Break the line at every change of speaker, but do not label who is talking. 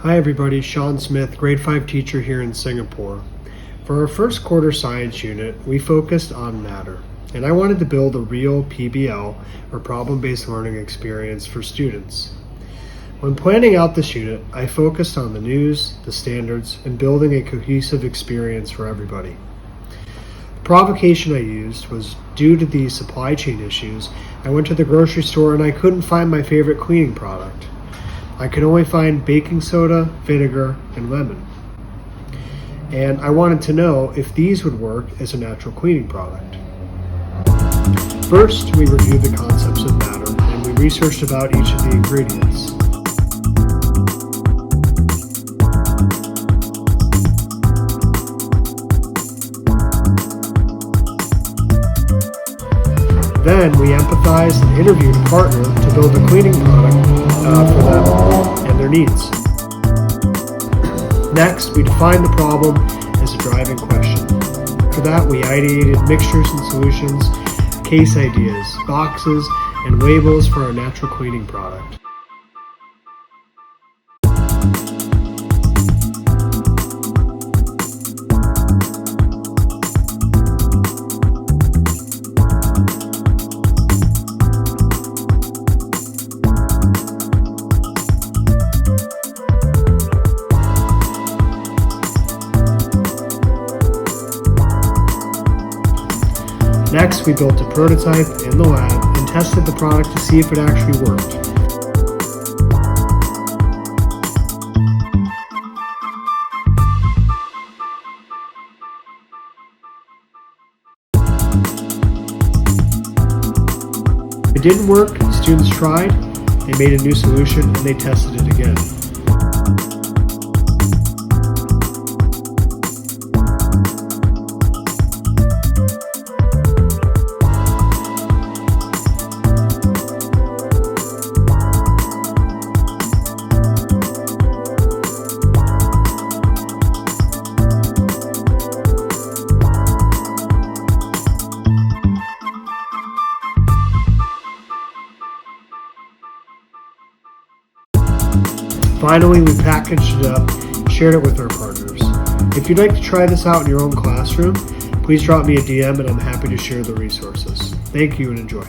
Hi everybody, Sean Smith, grade 5 teacher here in Singapore. For our first quarter science unit, we focused on matter, and I wanted to build a real PBL, or problem-based learning experience for students. When planning out this unit, I focused on the news, the standards, and building a cohesive experience for everybody. The provocation I used was due to the supply chain issues. I went to the grocery store and I couldn't find my favorite cleaning product. I could only find baking soda, vinegar, and lemon. And I wanted to know if these would work as a natural cleaning product. First, we reviewed the concepts of matter and we researched about each of the ingredients. Then we empathized and interviewed a partner to build a cleaning product for them and their needs. Next, we defined the problem as a driving question. For that, we ideated mixtures and solutions, case ideas, boxes, and labels for our natural cleaning product. Next, we built a prototype in the lab and tested the product to see if it actually worked. If it didn't work, students tried, they made a new solution, and they tested it again. Finally, we packaged it up and shared it with our partners. If you'd like to try this out in your own classroom, please drop me a DM and I'm happy to share the resources. Thank you and enjoy.